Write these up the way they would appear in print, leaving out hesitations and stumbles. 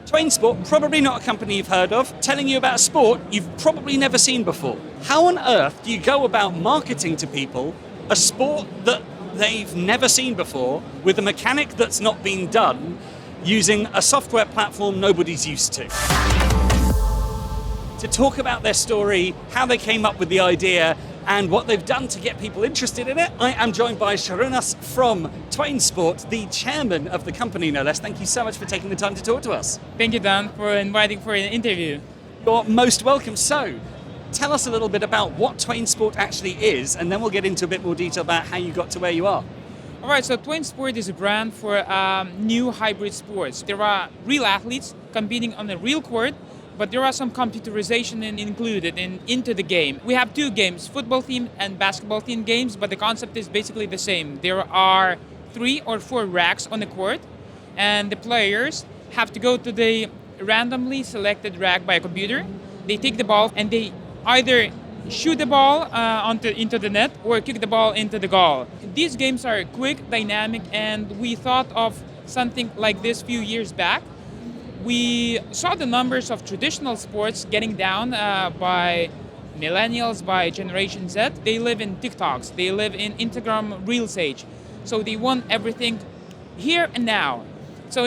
Twain Sport, probably not a company you've heard of, telling you about a sport you've probably never seen before. How on earth do you go about marketing to people a sport that they've never seen before with a mechanic that's not been done using a software platform nobody's used to? To talk about their story, how they came up with the idea, and what they've done to get people interested in it, I am joined by Sharunas from Twain Sport, the chairman of the company, no less. Thank you so much for taking the time to talk to us. Thank you, Dan, for inviting for an interview. You're most welcome. So, tell us a little bit about what Twain Sport actually is, and then we'll get into a bit more detail about how you got to where you are. All right, so Twain Sport is a brand for new hybrid sports. There are real athletes competing on a real court, but there are some computerization included into the game. We have two games, football themed and basketball themed games, but the concept is basically the same. There are 3 or 4 racks on the court, and the players have to go to the randomly selected rack by a computer. They take the ball and they either shoot the ball into the net or kick the ball into the goal. These games are quick, dynamic, and we thought of something like this a few years back. We saw the numbers of traditional sports getting down by millennials, by Generation Z. They live in TikToks, they live in Instagram Reels age. So they want everything here and now. So,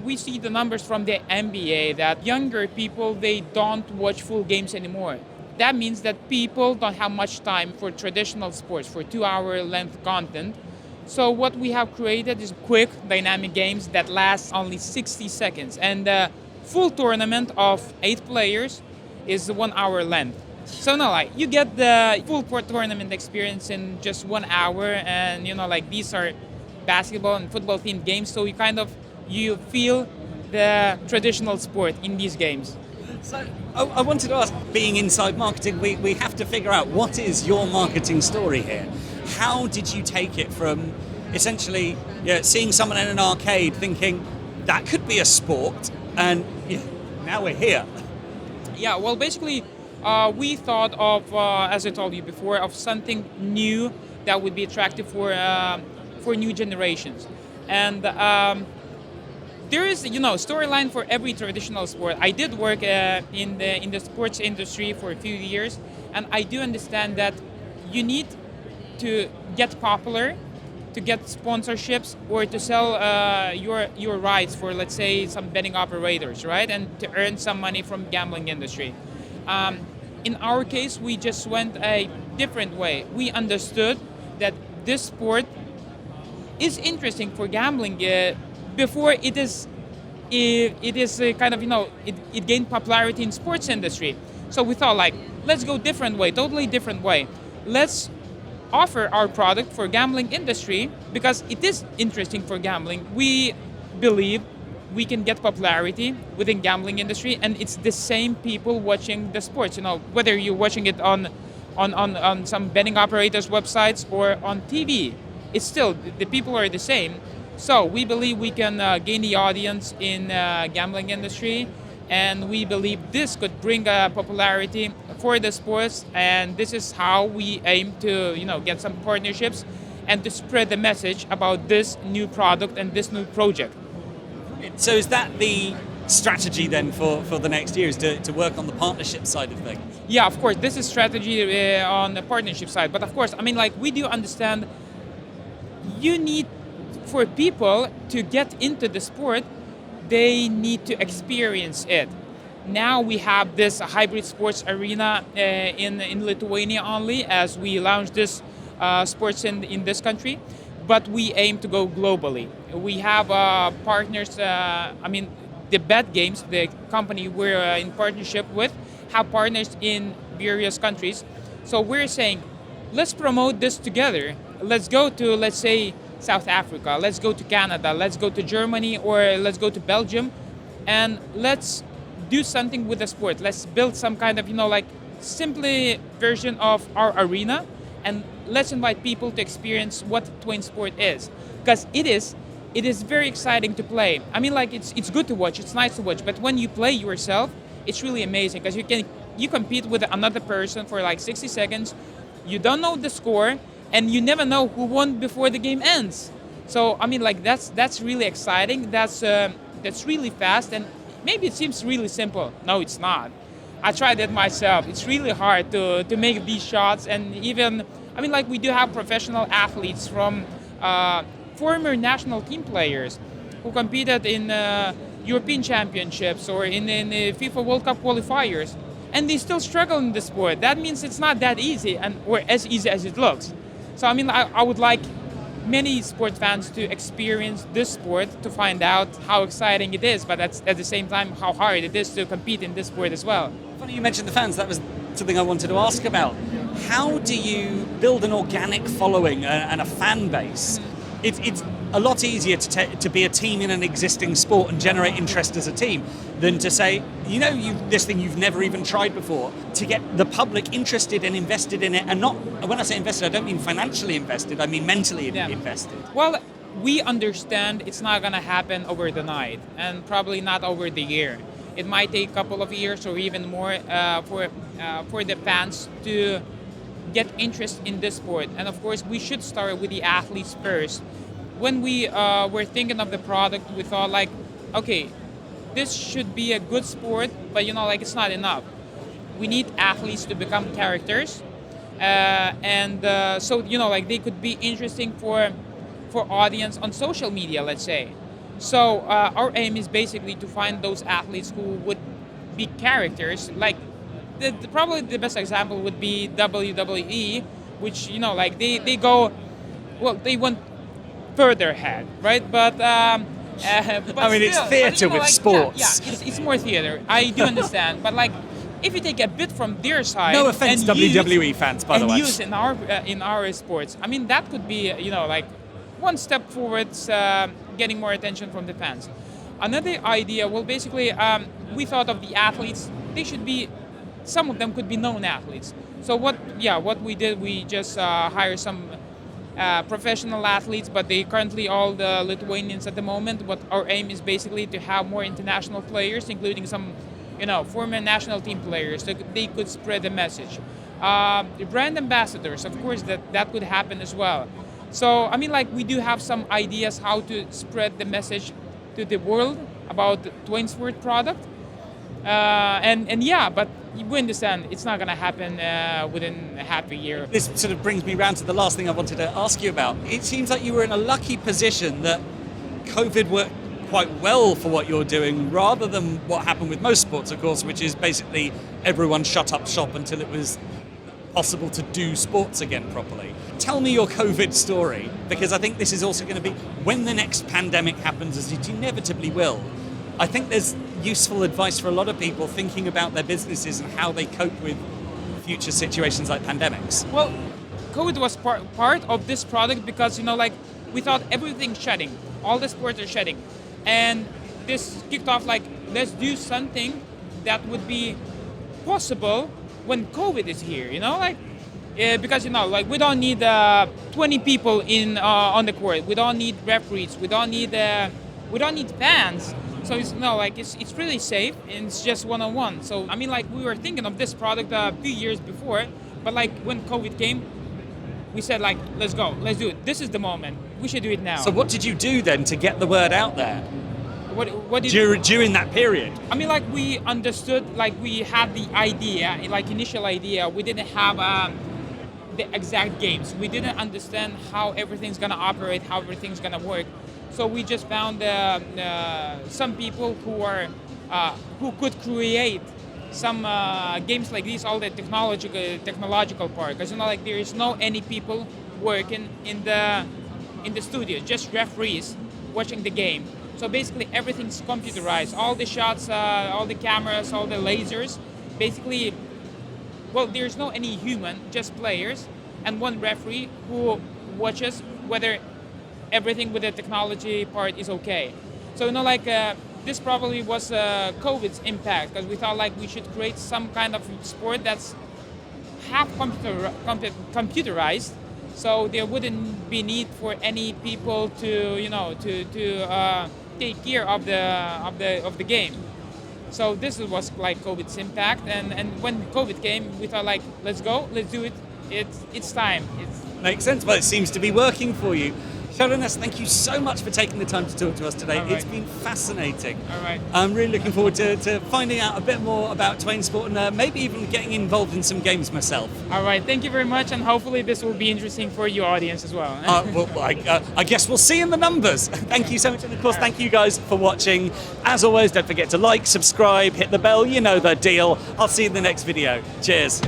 we see the numbers from the NBA that younger people, they don't watch full games anymore. That means that people don't have much time for traditional sports, for 2-hour length content. So what we have created is quick, dynamic games that last only 60 seconds. And the full tournament of 8 players is 1 hour length. So you get the full tournament experience in just 1 hour. And these are basketball and football themed games. So you feel the traditional sport in these games. So I wanted to ask, being inside marketing, we have to figure out what is your marketing story here. How did you take it from essentially seeing someone in an arcade thinking that could be a sport, and now we're here? Yeah, well, basically, we thought of, as I told you before, of something new that would be attractive for new generations. And there is, storyline for every traditional sport. I did work in the sports industry for a few years, and I do understand that you need to get popular, to get sponsorships, or to sell your rights for, let's say, some betting operators, right? And to earn some money from gambling industry. In our case, we just went a different way. We understood that this sport is interesting for gambling before it gained popularity in sports industry. So we thought let's go different way, totally different way. Let's offer our product for gambling industry because it is interesting for gambling. We believe we can get popularity within gambling industry, and it's the same people watching the sports. Whether you're watching it on some betting operators' websites or on TV, it's still the people are the same. So we believe we can gain the audience in gambling industry, and we believe this could bring popularity for the sports, and this is how we aim to get some partnerships and to spread the message about this new product and this new project. So is that the strategy then for the next year, is to work on the partnership side of things? Yeah, of course, this is strategy on the partnership side, but of course, we do understand you need, for people to get into the sport, they need to experience it. Now we have this hybrid sports arena in Lithuania only, as we launch this sports in this country, but we aim to go globally. We have partners, the Bet Games, the company we're in partnership with, have partners in various countries. So we're saying, let's promote this together. Let's go to, let's say, South Africa, let's go to Canada, let's go to Germany, or let's go to Belgium, and let's do something with the sport. Let's build some kind of, simply version of our arena, and let's invite people to experience what Twain Sport is. Because it is very exciting to play. It's good to watch, it's nice to watch, but when you play yourself, it's really amazing, because you compete with another person for 60 seconds, you don't know the score, and you never know who won before the game ends. So that's really exciting. That's really fast, and maybe it seems really simple. No, it's not. I tried it myself. It's really hard to make these shots, and even, I mean, like we do have professional athletes from former national team players who competed in European Championships or in FIFA World Cup qualifiers, and they still struggle in the sport. That means it's not that easy, or as easy as it looks. So I mean, I would like many sport fans to experience this sport to find out how exciting it is, but that's at the same time how hard it is to compete in this sport as well. Funny you mentioned the fans. That was something I wanted to ask about. How do you build an organic following and a fan base? It's a lot easier to be a team in an existing sport and generate interest as a team than to say, this thing you've never even tried before, to get the public interested and invested in it. And not, when I say invested, I don't mean financially invested, I mean mentally invested. Well, we understand it's not going to happen over the night, and probably not over the year. It might take a couple of years or even more for the fans to get interest in this sport. And of course, we should start with the athletes first. When we were thinking of the product, we thought like, okay, this should be a good sport, but it's not enough. We need athletes to become characters, so they could be interesting for audience on social media, let's say. So our aim is basically to find those athletes who would be characters. Like probably the best example would be WWE, which they go, well, they went further ahead, right? But I mean, it's theatre with sports. Yeah, it's more theatre. I do understand, but if you take a bit from their side, no offense, WWE fans, by the way, and use in our sports, I mean that could be one step forwards, getting more attention from the fans. Another idea, well, basically, we thought of the athletes. They should be, some of them could be known athletes. So what we did, we just hired some professional athletes, but they currently all the Lithuanians at the moment. What our aim is basically to have more international players, including some, former national team players, so they could spread the message. The brand ambassadors, of course, that could happen as well. So I mean, we do have some ideas how to spread the message to the world about the Twain Sport product, but we understand it's not going to happen within half a year. This sort of brings me round to the last thing I wanted to ask you about. It seems like you were in a lucky position that COVID worked quite well for what you're doing, rather than what happened with most sports, of course, which is basically everyone shut up shop until it was possible to do sports again properly. Tell me your COVID story, because I think this is also going to be, when the next pandemic happens, as it inevitably will, I think there's useful advice for a lot of people thinking about their businesses and how they cope with future situations like pandemics. Well, COVID was part of this product because, we thought everything's shutting. All the sports are shutting. And this kicked off let's do something that would be possible when COVID is here, because we don't need 20 people on the court. We don't need referees. We don't need fans. So it's really safe, and it's just one-on-one. So I mean, we were thinking of this product a few years before, but when COVID came, we said let's go, let's do it. This is the moment. We should do it now. So what did you do then to get the word out there? What did during that period? I mean, we understood, we had the idea, initial idea. We didn't have the exact games. We didn't understand how everything's gonna operate, how everything's gonna work. So we just found some people who could create some games like these, all the technological part. Because there is no any people working in the studio, just referees watching the game. So basically everything's computerized. All the shots, all the cameras, all the lasers. Basically, well, there's no any human, just players, and one referee who watches whether everything with the technology part is okay. So this probably was COVID's impact, because we thought we should create some kind of sport that's half computerized, so there wouldn't be need for any people to take care of the game. So this was COVID's impact, and when COVID came, we thought let's go, let's do it. It's time. Makes sense, but it seems to be working for you. Jonas, thank you so much for taking the time to talk to us today. All right. It's been fascinating. All right. I'm really looking forward to finding out a bit more about Twain Sport and maybe even getting involved in some games myself. All right. Thank you very much, and hopefully this will be interesting for your audience as well. I guess we'll see in the numbers. Thank you so much, and of course, thank you guys for watching. As always, don't forget to like, subscribe, hit the bell. You know the deal. I'll see you in the next video. Cheers.